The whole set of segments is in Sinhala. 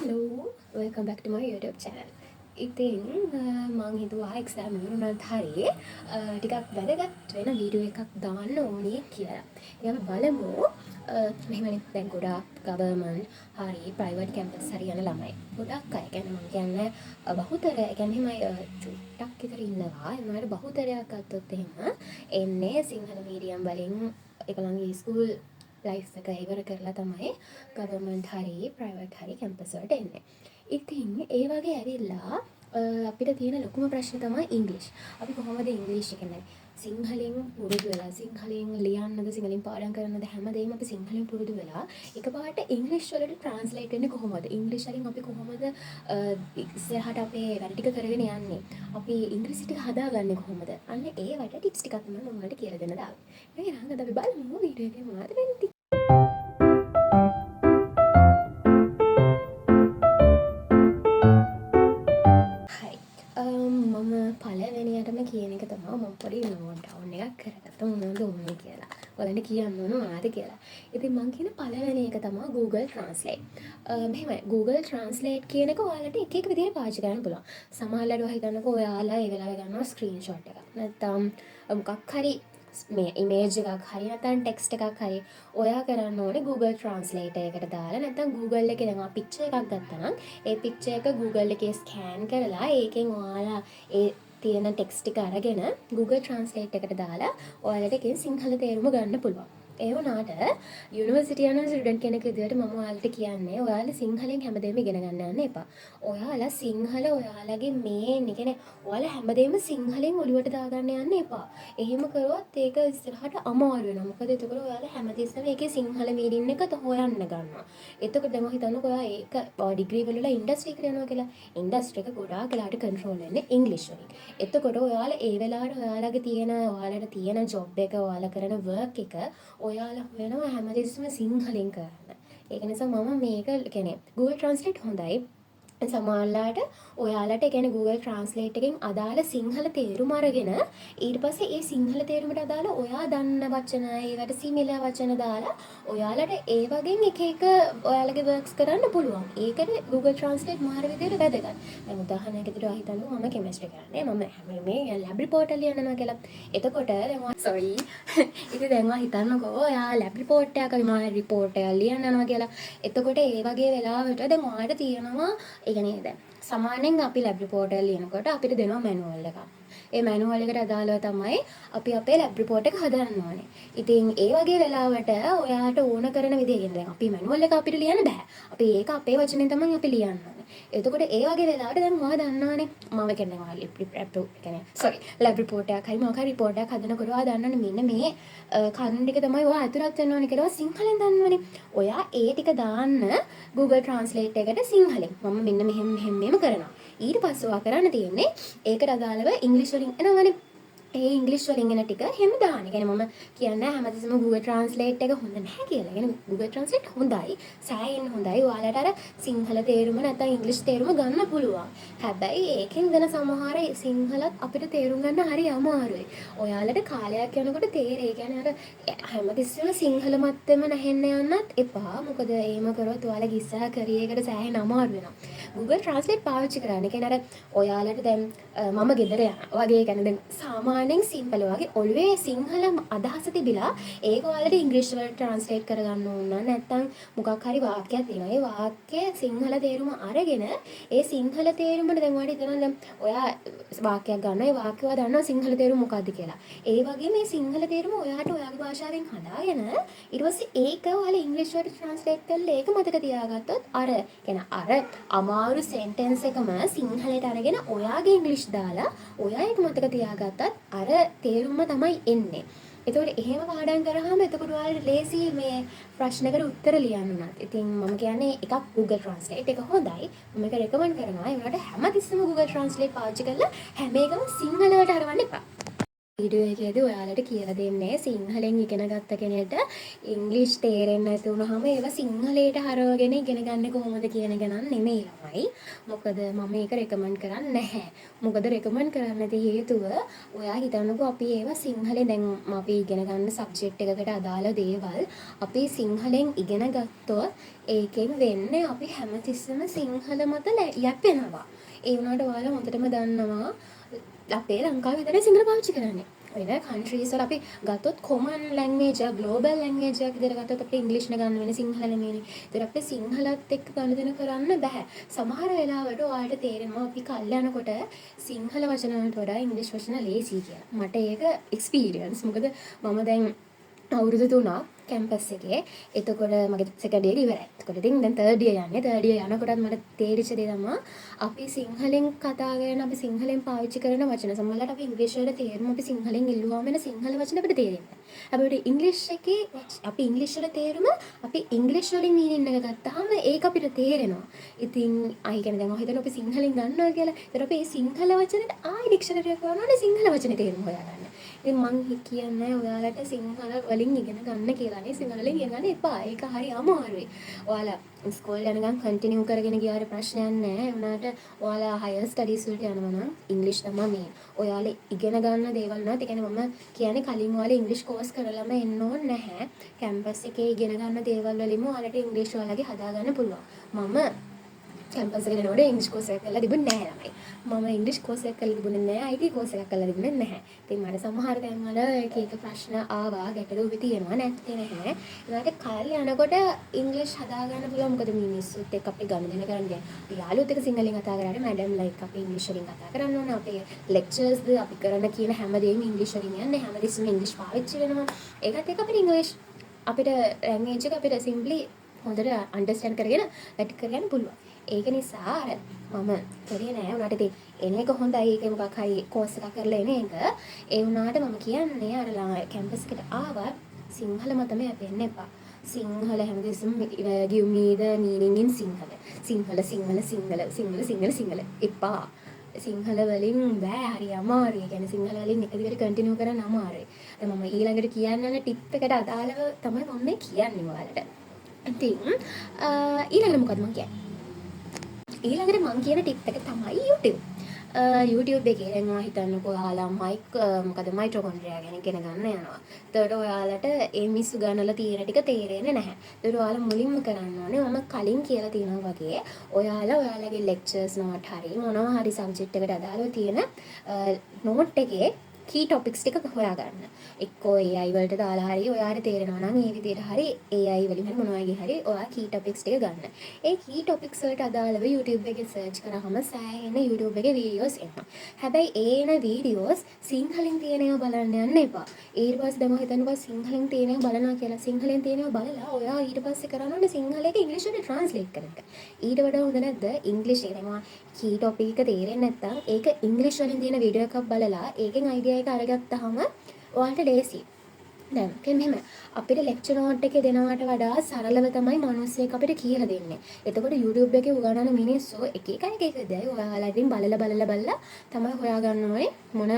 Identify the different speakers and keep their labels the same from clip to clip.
Speaker 1: Hello, welcome back to my YouTube channel. ඉතින් මං හිතුවා එක්සෑම් ඉවරුණාත් හරිය ටිකක් වැදගත් වෙන වීඩියෝ එකක් දාන්න ඕනේ කියලා. ඉතින් අපි බලමු මෙහෙමනේ දැන් ගොඩාක් ගවර්න්මන්ට් හරි ප්‍රයිවට් කැම්පස් හරි යන ළමයි. ගොඩක් අය කියන්නේ මං කියන්නේ බහුතරය කියන්නේ එහෙමයි චුට්ටක් විතර ඉන්නවා. ඒ වුණාට බහුතරයක් ගත්තොත් එහෙම එන්නේ සිංහල මීඩියම් වලින් ඒගොල්ලන්ගේ ස්කූල් ලයිෆ් එක ඉවර කරලා තමයි ගවර්න්මන්ට් හරි ප්‍රයිවට් හරි කැම්පස් වලට එන්නේ. ඉතින් ඒ වගේ ඇවිල්ලා අපිට තියෙන ලොකුම ප්‍රශ්නේ තමයි ඉංග්‍රීසි. අපි කොහොමද ඉංග්‍රීසි කියන්නේ? සිංහලෙන් පුරුදු වෙලා සිංහලෙන් ලියන්නද සිංහලෙන් පාඩම් කරන්නද හැමදේම අපි සිංහලෙන් පුරුදු වෙලා එකපාරට ඉංග්‍රීසි වලට ට්‍රාන්ස්ලේට් වෙන්නේ කොහොමද? ඉංග්‍රීසි වලින් අපි කොහොමද ඉස්සරහට අපේ වැඩ ටික කරගෙන යන්නේ? අපි ඉංග්‍රීසි ටික හදාගන්නේ කොහොමද? අන්න ඒවට ටිප්ස් ටිකක් තමයි මම ඔයාලට කියලා දෙන්න දාන්නේ. එහෙනම් අද අපි බලමු වීඩියෝ එකේ මොනවද වෙන්නේ. පළවෙනියටම කියන එක තමයි මම පොඩි නෝට් ඩවුන් එකක් කරගත්තා මොනවද ඕනේ කියලා. ඔයාලට කියන්න ඕන මොනවද කියලා. ඉතින් මම කියන පළවෙනි එක තමයි Google Translate. මෙහෙමයි Google Translate කියන එක ඔයාලට එක එක විදිහට පාවිච්චි කරන්න පුළුවන්. සමහරවිට ඔයා හිතන්නකෝ ඔයාලා ඒ වෙලාවේ ගන්නවා ස්ක්‍රීන්ෂොට් එකක්. නැත්නම් මොකක් හරි මේ ඉමේජ් එකක් හරි නැත්නම් ටෙක්ස්ට් එකක් හරි ඔයා කරන්න ඕනේ Google Translate එකකට දාලා නැත්නම් Google එකේ දැන් ඔයා පික්චර් එකක් ගත්තා නම් ඒ පික්චර් එක Google එකේ ස්කෑන් කරලා ඒකෙන් ඔයාලා ඒ තියෙන ටෙක්ස්ට් එක අරගෙන Google Translate එකට දාලා ඔයාලට ඒකෙන් සිංහල තේරුම ගන්න පුළුවන්. ඒ වුණාට යුනිවර්සිටි යන ස්ටුඩන්ට් කෙනෙක් විදිහට මම ඔයාලට කියන්නේ ඔයාලා සිංහලෙන් හැමදේම ඉගෙන ගන්න යන්න එපා. ඔයාලා සිංහල ඔයාලගේ මේන් කියන්නේ ඔයාලා හැමදේම සිංහලෙන් ඔළුවට දාගන්න යන්න එපා. එහෙම කරොත් ඒක ඉස්සරහට අමාරු වෙනවා. මොකද එතකොට ඔයාලා හැමතිස්සෙම ඒකේ සිංහල මීනින් එක හොයන්න ගන්නවා. එතකොට දැන් හිතන්නකෝ ඔයා ඒක ඩිග්‍රී වල ඉන්ඩස්ට්‍රි එකට යනවා කියලා. ඉන්ඩස්ට්‍රි එක ගොඩාක් වෙලාට කන්ට්‍රෝල් වෙන්නේ ඉංග්‍රීසි වලින්. එතකොට ඔයාලා ඒ වෙලාවට ඔයාලට තියෙන ජොබ් එක ඔයාලා කරන වර්ක් එක ඔයාලා වෙනවා හැමතිස්සෙම සිංහලෙන් කරන්න. ඒක නිසා මම මේක කියන්නේ Google Translate හොඳයි. සමහරලාට ඔයාලට ඒ කියන්නේ Google Translate එකෙන් අදාළ සිංහල තේරුම අරගෙන ඊට පස්සේ ඒ සිංහල තේරුමට අදාළ ඔයා දන්න වචන ඒවට සිමිලර් වචන දාලා ඔයාලට ඒ වගේ එක එක ඔයාලගේ වර්ක්ස් කරන්න පුළුවන්. ඒකට Google Translate මාර විදියට වැදගත්. දැන් උදාහරණයක් විදියට හිතන්නකෝ මම කෙමිස්ට්‍රි කරන්නේ. මම මේ ලැබ් රිපෝට් එක ලියනවා කියලා. එතකොට දැන් සෝරි. ඉතින් දැන් හිතන්නකෝ ඔයා ලැබ් රිපෝට් එකක් විමාන රිපෝට් එකක් ලියනවා කියලා. එතකොට ඒ වගේ වෙලාවට දැන් ඔයාලට තියෙනවා ඒ කියන්නේ දැන් සාමාන්‍යයෙන් අපි ලැබ් රිපෝට් එක ලියනකොට අපිට දෙනවා මැනුවල් එකක්. ඒ මැනුවල් එකට අදාළව තමයි අපි අපේ ලැබ් රිපෝට් එක හදන්න ඕනේ. ඉතින් ඒ වගේ වෙලාවට ඔයාට ඕන කරන විදිහ කියන්නේ දැන් අපි මැනුවල් එක අපිට ලියන්න බෑ. අපි ඒක අපේ වචනෙන් තමයි අපි ලියන්න ඕනේ. එතකොට ඒ වගේ වෙලාවට දැන් ඔයා දන්නවනේ මම කියන්නේ ඔයා ලැබ් රිපෝට් එකක් හරි මොකක් හරි රිපෝට් එකක් හදනකොට ඔයා දන්නවනේ මෙන්න මේ කරුණු ටික තමයි ඔයා අතුරත් වෙන්න ඕනේ කියලා සිංහලෙන් දන්නවනේ. ඔයා ඒ ටික දාන්න Google Translate එකට සිංහලෙන් මම මෙන්න මෙහෙම කරනවා. ඊට පස්සේ ඔයා කරන්න තියෙන්නේ ඒකට අදාළව ඉංග්‍රීසි වලින් එනවනේ. ඒ ඉංග්‍රීසි වලින් එන ටික හැම දාන්න. يعني මම කියන්නේ හැමතිස්සෙම Google Translate එක හොඳ නැහැ කියලා. يعني Google Translate හොඳයි. සෑහෙන හොඳයි. ඔයාලට අර සිංහල තේරුම නැත්නම් ඉංග්‍රීසි තේරුම ගන්න පුළුවන්. හැබැයි ඒකෙන් දෙන සමහර සිංහලත් අපිට තේරුම් ගන්න හරි අමාරුයි. ඔයාලට කාලයක් යනකොට තේරෙයි. يعني අර හැමතිස්සෙම සිංහල මැත්තේම නැහෙන්න යන්නත් එපා. මොකද එහෙම කරොත් ඔයාලගේ ඉස්සරහ කැරියර් එකට සෑහෙන අමාරු වෙනවා. Google Translate පාවිච්චි කරන්න. يعني අර ඔයාලට දැන් මම ගෙදර යනවා වගේ يعني දැන් සාමාන්‍යයෙන් සිම්පල් වගේ ඔළුවේ සිංහල අදහස තිබිලා ඒක ඔයාලට ඉංග්‍රීසි වලට ට්‍රාන්ස්ලේට් කරගන්න ඕන නැත්නම් මොකක් හරි වාක්‍යයක් තියෙනවා. ඒ වාක්‍යයේ සිංහල තේරුම අරගෙන ඒ සිංහල තේරුමට දැන් ඔයාලට හිතනවා දැන් ඔයා වාක්‍යයක් ගන්නවා. ඒ වාක්‍යය ඔයා දන්නවා සිංහල තේරුම මොකක්ද කියලා. ඒ වගේ මේ සිංහල තේරුම ඔයාට ඔයාගේ භාෂාවෙන් හදාගෙන ඊට පස්සේ ඒක ඔයාලා ඉංග්‍රීසි වලට ට්‍රාන්ස්ලේට් කරලා ඒක මතක තියාගත්තොත් අර අමාරු සෙන්ටෙන්ස් එකම සිංහලට අරගෙන ඔයාගේ ඉංග්‍රීසි දාලා ඔයා ඒක මතක තියාගත්තත් අර තේරුම තමයි එන්නේ. එතකොට එහෙම පාඩම් කරාම එතකොට ඔයාලට ලේසි මේ ප්‍රශ්නකට උත්තර ලියන්න උනත්. ඉතින් මම කියන්නේ එකක් Google Translate එක හොඳයි. මම ඒක රෙකමන්ඩ් කරනවා. ඒ වුණාට හැමතිස්සෙම Google Translate පාවිච්චි කරලා හැම එකම සිංහලට හරවන්න එපා. වීඩියෝ එකේදී ඔයාලට කියලා දෙන්නේ සිංහලෙන් ඉගෙන ගත්ත කෙනෙක්ට ඉංග්‍රීසි තේරෙන්නේ නැති වුනහම ඒවා සිංහලයට හරවගෙන ඉගෙන ගන්න කොහොමද කියන එක නම් නෙමෙයි ළමයි. මොකද මම ඒක රෙකමන්ඩ් කරන්නේ නැහැ. මොකද රෙකමන්ඩ් කරන්න නැති හේතුව ඔයා හිතන්නකෝ අපි ඒවා සිංහලෙන් දැන් අපි ඉගෙන ගන්න සබ්ජෙක්ට් එකකට අදාළ දේවල් අපි සිංහලෙන් ඉගෙන ගත්තොත් ඒකෙන් වෙන්නේ අපි හැමතිස්සෙම සිංහල මත යැපෙනවා. ඒ වුණාට ඔයාලා හොඳටම දන්නවා අපේ ලංකාවේ විතරයි සිංහල පාවිච්චි කරන්නේ. වෙන කන්ට්‍රීස් වල අපි ගත්තොත් කොමන් ලැන්ග්වේජ් එක ග්ලෝබල් ලැන්ග්වේජ් එකක් විදිහට ගත්තොත් අපිට ඉංග්‍රීසි ගන්න වෙන සිංහල නෙමෙයිනේ. ඒතර අපිට සිංහලත් එක්ක ගනුදෙනු කරන්න බෑ. සමහර වෙලාවට ඔයාලට තේරෙනවා අපි කල් යනකොට සිංහල වචන වලට වඩා ඉංග්‍රීසි වචන ලේසි කියලා. මට ඒක එක්ස්පීරියන්ස්. මොකද මම දැන් අවුරුදු 3ක් කැම්පස් එකේ. එතකොට මගේ සෙකන්ඩ් ඉයර් ඉවරයි. එතකොට ඉතින් දැන් තර්ඩ් ඉයර් යන්නේ. තර්ඩ් ඉයර් යනකොටත් මට තේරිච්ච දේ තමයි අපි සිංහලෙන් කතා කරන අපි සිංහලෙන් පාවිච්චි කරන වචන සමහරවිට අපි ඉංග්‍රීසි වල තේරුම අපි සිංහලෙන් ඉල්ලුවාම වෙන සිංහල වචන අපිට තේරෙන්නේ නැහැ. අපිට ඉංග්‍රීසි එකේ අපි ඉංග්‍රීසි වල තේරුම අපි ඉංග්‍රීසි වලින් මීනින් එක ගත්තාම ඒක අපිට තේරෙනවා. ඉතින් අය කියන්නේ දැන් ඔය හිතන අපි සිංහලෙන් ගන්නවා කියලා. ඒතර අපි මේ සිංහල වචනෙට ආයි ඩික්ෂනරි එක ගන්නවානේ සිංහල වචනේ තේරුම හොයාගන්න. ඉතින් මං කියන්නේ ඔයාලට සිංහල වලින් ඉගෙන ගන්න කියලා නේ. සිංහලෙන් ඉගෙන ගන්න එපා. ඒක හරි අමාරුයි. ඔයාලා ස්කෝල් යනකම් කන්ටිනියු කරගෙන ගියාට ප්‍රශ්නයක් නැහැ. ඒ වුණාට ඔයාලා හයර් ස්ටඩීස් වලට යනවා නම් ඉංග්‍රීසි තමයි මේ. ඔයාලා ඉගෙන ගන්න දේවල් නේද? ඒ කියන්නේ මම කියන්නේ කලින් ඔයාලා ඉංග්‍රීසි කෝස් කරලම එන්න ඕනේ නැහැ. කැම්පස් එකේ ඉගෙන ගන්න දේවල් වලින්ම ඔයාලට ඉංග්‍රීසි ඔයාලගේ හදා ගන්න පුළුවන්. මම කැම්පස් එකට යනකොට ඉංග්‍රීසි කෝස් එකක් කරලා තිබුණේ නැහැ ළමයි. මම ඉංග්‍රීසි කෝස් එකක් කරලා තිබුණේ නැහැ. IT කෝස් එකක් කරලා තිබුණේ නැහැ. ඉතින් මට සමහර තැන්වල එක එක ප්‍රශ්න ආවා, ගැටලු තියෙනවා නැත්තේ නැහැ. ඒකට කාලේ යනකොට ඉංග්‍රීසි හදා ගන්න පුළුවන්. මොකද මිනිස්සුත් එක්ක අපි ගනුදෙනු කරන්නේ. අපි යාළුවොත් එක්ක සිංහලෙන් කතා කරාට මැඩම් ලයික් අපි ඉංග්‍රීසි වලින් කතා කරන්න ඕන. අපේ ලෙක්චර්ස් ද අපි කරන කියන හැමදේම ඉංග්‍රීසි වලින් යන්නේ. හැමදෙස්සම ඉංග්‍රීසි පාවිච්චි වෙනවා. ඒකත් එක්ක අපිට ඉංග්‍රීසි අපිට ලැන්ග්වේජ් එක අපිට සිම්ප්ලි හොඳට අන්ඩර්ස්ටෑන්ඩ් කරගෙන වැඩ කරගන්න පුළුවන්. ඒක නිසා අර මම කරේ නෑ උනාට ඉතින් එන එක හොඳයි. ඒක මොකක් හරි කෝස් එකක් කරලා එන එක. ඒ වුණාට මම කියන්නේ අර කැම්පස් එකට ආවත් සිංහල මතම යපෙන්න එපා. Sinhala හැමදෙස්සම give me the meaning in Sinhala. Sinhala එපා. සිංහල වලින් බෑ හරි අමාරුයි. ඒ කියන්නේ සිංහල වලින් එක දිගට කන්ටිනියු කරන්න අමාරුයි. දැන් මම ඊළඟට කියන්න යන ටිප් එකට අදාළව තමයි මම මේ කියන්නේ ඔයාලට. ඉතින් ඊළඟට මොකද මම කියන්නේ? ඊළඟට මං කියන ටිප් එක තමයි YouTube. YouTube එකේ දැන් ඔයා හිතන්නකෝ ඔයාලා මයිටොකොන්ඩ්‍රියා ගැන ඉගෙන ගන්න යනවා. එතකොට ඔයාලට ඒ මිස්සු ගන්නලා තියෙන ටික තේරෙන්නේ නැහැ. එතකොට ඔයාලා මුලින්ම කරන්න ඕනේ මම කලින් කියලා තියෙනවා වගේ ඔයාලා ඔයාලගේ ලෙක්චර්ස් නෝට් හරි මොනවා හරි සබ්ජෙක්ට් එකට අදාළව තියෙන නෝට් එකේ key topics ටික හොයාගන්න. එක්කෝ AI වලට දාලා හරි ඔයාලට තේරෙනවා නම් ඒ විදිහට හරි AI වලින් හරි මොනවා වගේ හරි ඔයා key topics ටික ගන්න. ඒ key topics වලට අදාළව YouTube එකේ search කරාම සෑහෙන YouTube එකේ videos එනවා. හැබැයි ඒ එන videos සිංහලෙන් තියෙන ඒවා බලන්න යන්න එපා. ඊට පස්සේ දැන් හිතන්නකෝ සිංහලෙන් තියෙන ඒවා බලනවා කියලා. සිංහලෙන් තියෙන ඒවා බලලා ඔයා ඊට පස්සේ කරන්න ඕනේ සිංහලෙට ඉංග්‍රීසියට translate කරන එක. ඊට වඩා හොඳ නැද්ද? ඉංග්‍රීසි එකේම key topic එක තේරෙන්නේ නැත්නම් ඒක ඉංග්‍රීසි වලින් තියෙන වීඩියෝ එකක් බලලා ඒකෙන් idea එක අරගත්තාම ඔයාලට ලේසියි. දැන් මෙහෙම අපිට ලෙක්චර් නෝට් එකේ දෙනවට වඩා සරලව තමයි මිනිස්සෙක් අපිට කියලා දෙන්නේ. එතකොට YouTube එකේ උගන්වන මිනිස්සු එක එක දෙයි ඔයාලා ඉතින් බලලා තමයි හොයාගන්න ඕනේ මොන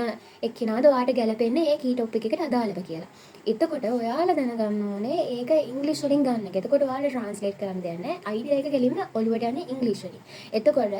Speaker 1: එක්කිනාද ඔයාලට ගැලපෙන්නේ ඒ key topic එකට අදාළව කියලා. එතකොට ඔයාලා දැනගන්න ඕනේ ඒක ඉංග්‍රීසි වලින් ගන්න එක. එතකොට ඔයාලා ට්‍රාන්ස්ලේට් කරන්න දෙයක් නැහැ. idea එක කෙලින්ම ඔළුවට යන්නේ ඉංග්‍රීසි වලින්. එතකොට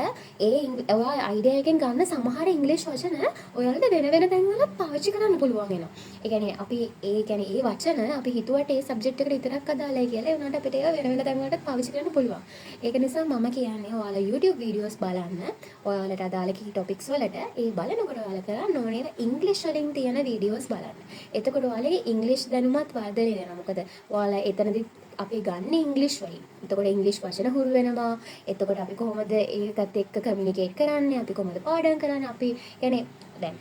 Speaker 1: ඔයා idea එකෙන් ගන්න සමහර ඉංග්‍රීසි වචන ඔයාලට වෙන තැන්වල පාවිච්චි කරන්න පුළුවන් වෙනවා. ඒ කියන්නේ අපි ඒ වචන අපි හිතුවට ඒ සබ්ජෙක්ට් එකට විතරක් අදාළයි කියලා ඒ උනාට අපිට ඒවා වෙන තැන්වලට පාවිච්චි කරන්න පුළුවන්. ඒක නිසා මම කියන්නේ ඔයාලා YouTube videos බලන්න. ඔයාලට අදාළ key topics වලට ඒ බලනකොට ඔයාලා කරන්න ඕනේ ඉංග්‍රීසි වලින් තියෙන videos බලන්න. එතකොට ඔයාලගේ ඉංග්‍රීසි දැනුමත් වර්ධනය වෙනවා. මොකද ඔයාලා එතනදී අපි ගන්න ඉංග්‍රීසි වලින්. එතකොට ඉංග්‍රීසි වචන හුරු වෙනවා. එතකොට අපි කොහොමද ඒකත් එක්ක කමියුනිකේට් කරන්නේ? අපි කොහොමද පාඩම් කරන්නේ? අපි කියන්නේ දැන්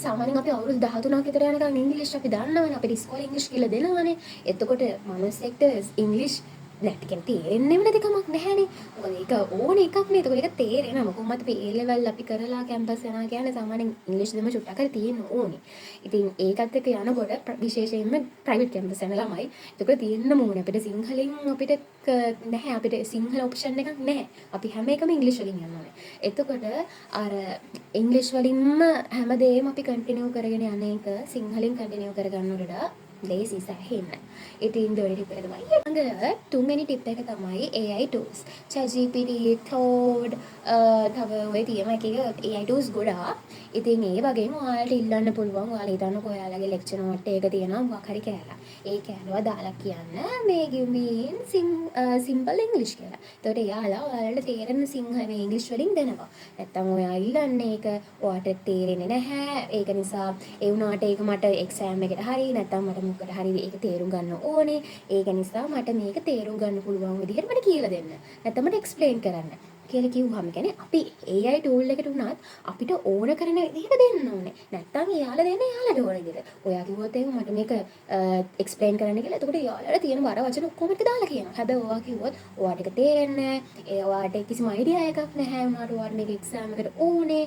Speaker 1: සාමාන්‍යයෙන් අපි අවුරුදු 13ක් විතර යනකම් ඉංග්‍රීසි අපි දන්නවනේ. අපිට ඉස්කෝලේ ඉංග්‍රීසි කියලා දෙනවනේ. එතකොට මිනිස්සෙක්ට ඉංග්‍රීසි නැති කියන්නේ තේරෙන්නේම නැති කමක් නැහැනේ. මොකද ඒක ඕන එකක් නේ. ඒක ඒක තේරෙනවා. කොහොමද අපි A level අපි කරලා කැම්පස් යනවා කියන්නේ සාමාන්‍යයෙන් ඉංග්‍රීසි දෙම චුට්ටක් හරි තියෙන්න ඕනේ. ඉතින් ඒකත් එක්ක යනකොට විශේෂයෙන්ම ප්‍රයිවට් කැම්පස් යන ළමයි ඒක තියෙන්න ඕනේ. අපිට සිංහලෙන් අපිට නැහැ. අපිට සිංහල ඔප්ෂන් එකක් නැහැ. අපි හැම එකම ඉංග්‍රීසි වලින් යන්න ඕනේ. එතකොට අර ඉංග්‍රීසි වලින්ම හැමදේම අපි කන්ටිනියු කරගෙන යන එක සිංහලෙන් කන්ටිනියු කරගන්නට වඩා ලේසි සෑහෙන්න. ඉතින් දෙවෙනි ටිප් එක තමයි ඊළඟ තුන්වෙනි ටිප් එක තමයි AI tools. ChatGPT, Claude තව ඔය තියෙන එක AI tools ගොඩාක්. ඉතින් ඒ වගේම ඔයාලට ඉල්ලන්න පුළුවන් ඔයාලා හිතන්නකෝ ඔයාලගේ lecture note එක තියෙනවා මොකක් හරි කෑල්ලක්. ඒ කෑල්ලව දාලා කියන්න මේ give me in simple English කියලා. එතකොට එයාලා ඔයාලට තේරෙන සිංහල මේ ඉංග්‍රීසි වලින් දෙනවා. නැත්තම් ඔයා ඉල්ලන්නේ ඒක ඔයාට තේරෙන්නේ නැහැ. ඒක නිසා ඒ වුණාට ඒක මට එක්සෑම් එකට හරි නැත්තම් මට මොකකට හරි ඒක තේරුම් ගන්න ඕනේ. ඒක නිසා මට මේක තේරුම් ගන්න පුළුවන් විදිහට මට කියලා දෙන්න. නැත්තම් මට එක්ස්ප්ලেইন කරන්න. කියලා කිව්වම කියන්නේ අපි AI tool එකට උනත් අපිට ඕන කරන විදිහට දෙන්න ඕනේ. නැත්තම් එයාලා දෙන්නේ එයාලට ඕන විදිහට. ඔයා කිව්වොත් එහෙනම් මට මේක එක්ස්ප්ලেইন කරන්න කියලා. එතකොට එයාලට තියෙන බර වචන ඔක්කොම ටික දාලා කියනවා. හැබැයි ඔයා කිව්වොත් ඔයාට ඒක තේරෙන්නේ නැහැ. ඒ ඔයාට කිසිම අයිඩියා එකක් නැහැ. උනාට ඔයාට මේක එක්සෑම් එකට ඕනේ.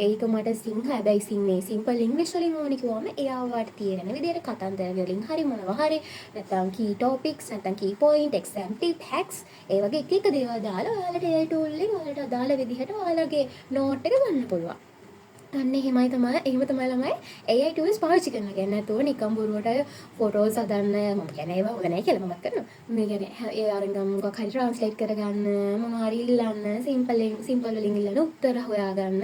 Speaker 1: ඒක මට සිංහල හැබැයි සිම්පල් ඉංග්‍රීසි වලින් ඕනේ කිව්වම එයා ඔයාට තේරෙන විදිහට කතන්දර වලින් හරි මොනවා හරි නැත්තම් key topics නැත්තම් key point exam tip hacks ඒ වගේ එක එක දේවල් දාලා ඔයාලට AI tool එකෙන් ඔයාලට අදාළ විදිහට ඔයාලගේ note එක ගන්න පුළුවන්. අන්න එහෙමයි තමයි ළමයි AI tools පාවිච්චි කරනවා. කියන්නේ නැතුව නිකම් බොරුවට ෆොටෝස් හදන්න මම කියන්නේ ඒවා හොඳ නැහැ කියලා මමත් කරනවා. මේ කියන්නේ ඒ අරගෙන මොකක් හරි ට්‍රාන්ස්ලේට් කරගන්න මොනවා හරි ඉල්ලන්න සිම්පල් වලින් ඉල්ලන උත්තර හොයාගන්න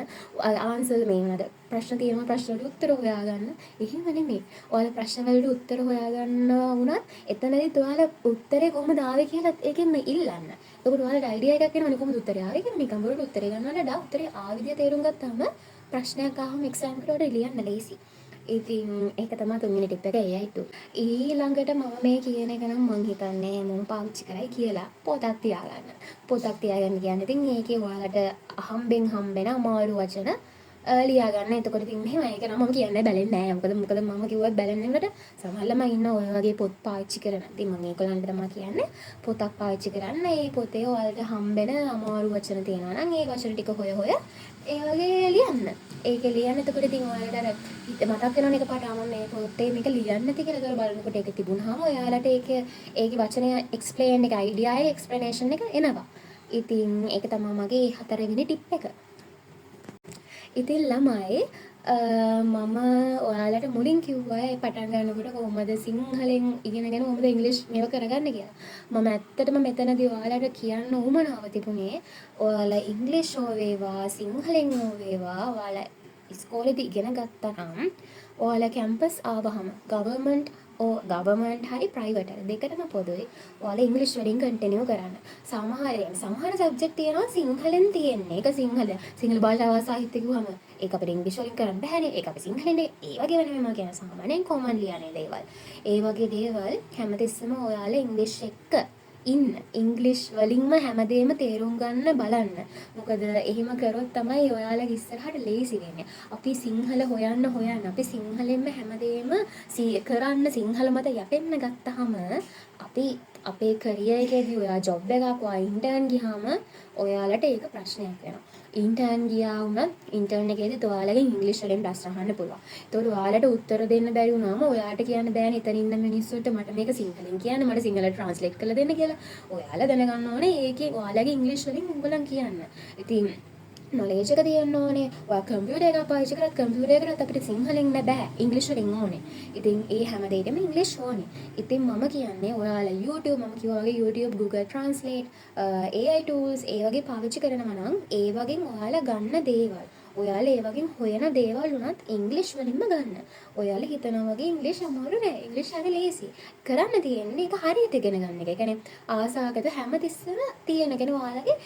Speaker 1: ආන්සර් මේ නේද ප්‍රශ්න තියෙනවා ප්‍රශ්න වලට උත්තර හොයාගන්න. එහෙම නෙමෙයි. ඔයාලා ප්‍රශ්න වලට උත්තර හොයාගන්න වුණත් එතනදිත් ඔයාලා උත්තරේ කොහොමද ආවේ කියලා ඒකෙන් ඉල්ලන්න. එතකොට ඔයාලට අයිඩියා එකක් එනවා නේ කොහොමද උත්තරේ ආවේ කියලා. නිකම් බොරුවට උත්තරේ ගන්නවල වඩා උත්තරේ ආවිදිය තේරුම් ගත්තාම ප්‍රශ්නයක් අහම එක්සෑම් එකට ලියන්න ලේසි. ඉතින් ඒක තමයි තුන්වෙනි ටිප් එක AI tool. ඊළඟට මම මේ කියන එක නම් මං හිතන්නේ මම පාවිච්චි කරයි කියලා පොතක් තියාගන්න. පොතක් තියාගන්න කියන්නේ ඉතින් ඒකේ ඔයාලට හම්බෙන අමාරු වචන ලියා ගන්න. එතකොට ඉතින් මෙහෙම ඒක නම් මම කියන්නේ බැලෙන්නේ නැහැ. මොකද මම කිව්වත් බැලෙන්නකට සමහරවල්ම ඉන්න ඔය වගේ පොත් පාවිච්චි කරන. ඉතින් මම ඒගොල්ලන්ට තමයි කියන්නේ පොතක් පාවිච්චි කරන්න. ඒ පොතේ ඔයාලට හම්බෙන අමාරු වචන තියෙනවා නම් ඒ වචන ටික හොය ඒ වගේ ලියන්න. ඒක ලියන්න. එතකොට ඉතින් ඔයාලට අර මතක් වෙනවනේ එකපාරට මම මේ පොතේ මේක ලියන්න නැති කියලා ඒකල බලනකොට ඒක තිබුණාම ඔයාලට ඒකේ වචනය එක්ස්ප්ලেইন එක අයිඩියා එක එක්ස්ප්ලනේෂන් එක එනවා. ඉතින් ඒක තමයි මගේ හතරවෙනි ටිප් එක. ඉතින් ළමයි මම ඔයාලට මුලින් කිව්වා පටන් ගන්නකොට කොහොමද සිංහලෙන් ඉගෙනගෙන කොහොමද ඉංග්‍රීසි මේව කරගන්න කියලා. මම ඇත්තටම මෙතනදී ඔයාලට කියන්න උවමනාව තිබුණේ ඔයාලා ඉංග්‍රීසි හෝ වේවා සිංහලෙන් හෝ වේවා ඔයාලා ඉස්කෝලේදී ඉගෙන ගත්තා නම් ඔයාලා කැම්පස් ආවහම ගවර්න්මන්ට් හරි ප්‍රයිවට් හරි දෙකටම පොදුයි. ඔයාලා ඉංග්‍රීසි වලින් කන්ටිනියු කරන්න. සමහර සබ්ජෙක්ට් තියෙනවා සිංහලෙන් තියෙන්නේ. ඒක සිංහල භාෂාව සාහිත්‍ය කිව්වම ඒක අපිට ඉංග්‍රීසි වලින් කරන්න බැහැනේ. ඒක අපි සිංහලෙන් ඒ වගේ වෙන මම කියන සාමාන්‍යයෙන් කොමන් ලියන්නේ දේවල්. ඒ වගේ දේවල් හැමතිස්සෙම ඔයාලා ඉංග්‍රීසි එක්ක ඉංග්‍රීසි වලින්ම හැමදේම තේරුම් ගන්න බලන්න. මොකද එහෙම කරොත් තමයි ඔයාලා ඉස්සරහට ලේසි වෙන්නේ. අපි සිංහල හොයන්න අපි සිංහලෙන්ම හැමදේම කරන්න සිංහල මත යැපෙන්න ගත්තාම අපි අපේ කරියර් එකේදී ඔයා ජොබ් එකක් ඉන්ටර්න් ගියාම ඔයාලට ඒක ප්‍රශ්නයක් වෙනවා. ඉන්ටර්න් ගියා වුණත් ඉන්ටර්න් එකේදී ඔයාලගේ ඉංග්‍රීසි වලින් ප්‍රශ්න අහන්න පුළුවන්. ඒතකොට ඔයාලට උත්තර දෙන්න බැරි වුණාම ඔයාට කියන්න බෑනේ එතන ඉන්න මිනිස්සුන්ට මට මේක සිංහලෙන් කියන්න මට සිංහලට ට්‍රාන්ස්ලේට් කරලා දෙන්න කියලා. ඔයාලා දැනගන්න ඕනේ ඒකේ ඔයාලගේ ඉංග්‍රීසි වලින් උගලන් කියන්න. ඉතින් නොලෙජ් එක තියෙන්න ඕනේ. ඔයා කම්පියුටර් එකක් පාවිච්චි කරත් කම්පියුටර් එකකට අපිට සිංහලෙන් බෑ. ඉංග්‍රීසි වලින් ඕනේ. ඉතින් ඒ හැම දෙයකම ඉංග්‍රීසි ඕනේ. ඉතින් මම කියන්නේ ඔයාලා YouTube මම කිව්වා වගේ YouTube Google Translate AI tools ඒ වගේ පාවිච්චි කරනවා නම් ඒ වගේ ඔයාලා ගන්න දේවල් ඔයාලා ඒ වගේ හොයන දේවල් උනත් ඉංග්‍රීසි වලින්ම ගන්න. ඔයාලා හිතනවා වගේ ඉංග්‍රීසි අමාරු නෑ. ඉංග්‍රීසි හරි ලේසි. කරන්න තියෙන්නේ ඒක හරියට ඉගෙන ගන්න එක. ඒ කියන්නේ ආසාවකට හැමතිස්සෙම තියෙන. කියන්නේ ඔයාලගේ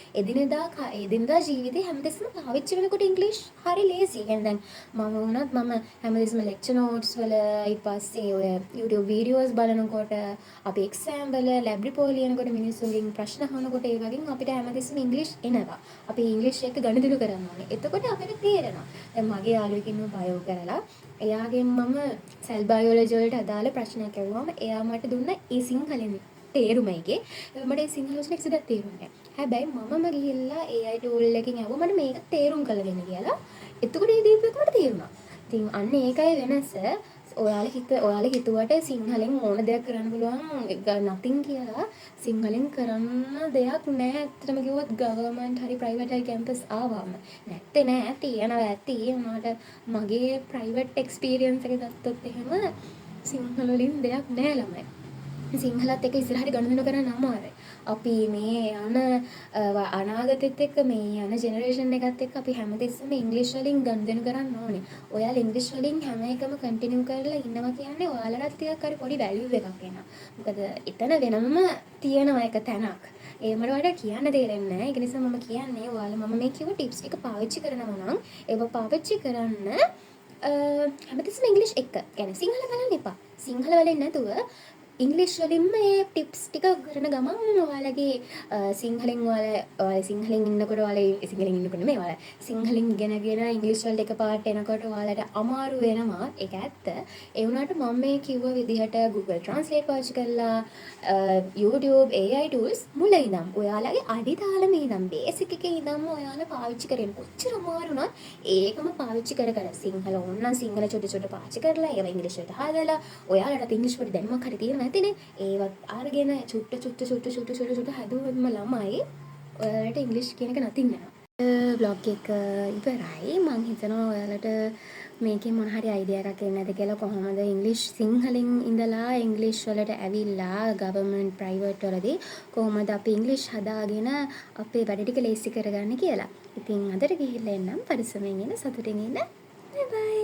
Speaker 1: එදිනදා ජීවිතේ හැමතිස්සෙම පාවිච්චි වෙනකොට ඉංග්‍රීසි හරි ලේසි. කියන්නේ දැන් මම හැමතිස්සෙම ලෙක්චර් නෝට්ස් වල ඊට පස්සේ ඔය YouTube වීඩියෝස් බලනකොට අපි එක්සෑම් වල ලැබ් රිපෝට් ලියනකොට මිනිස්සුන්ගෙන් ප්‍රශ්න අහනකොට ඒ වගේ අපිට හැමතිස්සෙම ඉංග්‍රීසි එනවා. අපි ඉංග්‍රීසි එක්ක ගනුදෙනු කරන්න ඕනේ. එතකොට අපිට තේරෙනවා. දැන් මගේ යාළුවෙක් ඉන්නවා බයෝ කරලා. එයාගෙන් මම සෙල් බයෝලොජි වලට අදාළ ප්‍රශ්නයක් අහුවාම එයා මට දුන්න ඒ සිංහලෙන් තේරුමයිගේ මට සිංහල වචන කිසිදක් තේරුන්නේ නැහැ. හැබැයි මමම ගිහිල්ලා AI tool එකකින් අහුවා මට මේක තේරුම් කරලා දෙන්න කියලා. එතකොට ඒ දීපු එක මට තේරුණා. ඉතින් අන්න ඒකයි වෙනස. ඔයාලා හිතුවට සිංහලෙන් ඕන දෙයක් කරන්න පුළුවන් nothing කියලා සිංහලෙන් කරන්න දෙයක් නැහැ. ඇත්තටම කිව්වොත් ගවර්න්මන්ට් හරි ප්‍රයිවට් හරි කැම්පස් ආවම නැත්තේ නෑ තියෙනවා ඇති. උනාට මගේ ප්‍රයිවට් එක්ස්පීරියන්ස් එක ගත්තොත් එහෙම සිංහල වලින් දෙයක් නෑ ළමයි. සිංහලත් එක්ක ඉස්සරහට ගනුදෙනු කරන්න අමාරුයි. අපි මේ යන අනාගතෙත් එක්ක මේ යන ජෙනරේෂන් එකත් එක්ක අපි හැමතිස්සෙම ඉංග්‍රීසි වලින් ගනුදෙනු කරන්න ඕනේ. ඔයාලා ඉංග්‍රීසි වලින් හැම එකම කන්ටිනියු කරලා ඉන්නවා කියන්නේ ඔයාලටත් ටිකක් හරි පොඩි වැලියු එකක් එනවා. මොකද එතන වෙනම තියෙනවා එක තැනක්. ඒ මට වඩා කියන්න තේරෙන්නේ නැහැ. ඒක නිසා මම කියන්නේ ඔයාලා මම මේ කිව්ව ටිප්ස් ටික පාවිච්චි කරනවා නම් ඒව පාවිච්චි කරන්න හැමතිස්සෙම ඉංග්‍රීසි එක්ක. කියන්නේ සිංහල බලන්න එපා. සිංහල වලින් නැතුව ඉංග්‍රීසි වලින්ම මේ ටිප්ස් ටික කරන ගමන් ඔයාලගේ සිංහලෙන් ඔයාලා සිංහලෙන් ඉන්නකොට ඔයාලා සිංහලෙන් ඉන්නකොට නෙමෙයි ඔයාලා සිංහලෙන් ඉගෙනගෙන ඉංග්‍රීසි වලට එකපාරට එනකොට ඔයාලට අමාරු වෙනවා ඒක ඇත්ත. ඒ වුණාට මම මේ කිව්ව විදිහට Google Translate පාවිච්චි කරලා YouTube AI tools මුල ඉඳන් ඔයාලගේ අඩි තාලමේ ඉඳන් බේසික් එකේ ඉඳන්ම ඔයාලා පාවිච්චි කරගෙන කොච්චර අමාරු වුණත් ඒකම පාවිච්චි කර සිංහල ඕනනම් සිංහල චොට පාවිච්චි කරලා ඒව ඉංග්‍රීසියට හදලා ඔයාලට ඉංග්‍රීසි වල දැනුමක් හරි තියෙනවා ඇතිනේ ඒවත් අරගෙන චුට්ට හදුවම ළමයි ඔයාලට ඉංග්‍රීසි කියන එක නැතිනම් යනවා. බ්ලොග් එක ඉවරයි. මම හිතනවා ඔයාලට මේකේ මොන හරි අයිඩියා එකක් එන්නේ නැද කියලා කොහොමද ඉංග්‍රීසි සිංහලෙන් ඉඳලා ඉංග්‍රීසි වලට ඇවිල්ලා ගවර්න්මන්ට් ප්‍රයිවට් වලදී කොහොමද අපි ඉංග්‍රීසි හදාගෙන අපේ වැඩ ටික ලේසි කරගන්නේ කියලා. ඉතින් අදට ගිහිල්ලා එන්නම් පරිස්සමෙන් ඉන්න සතුටින් ඉන්න. බයි බයි.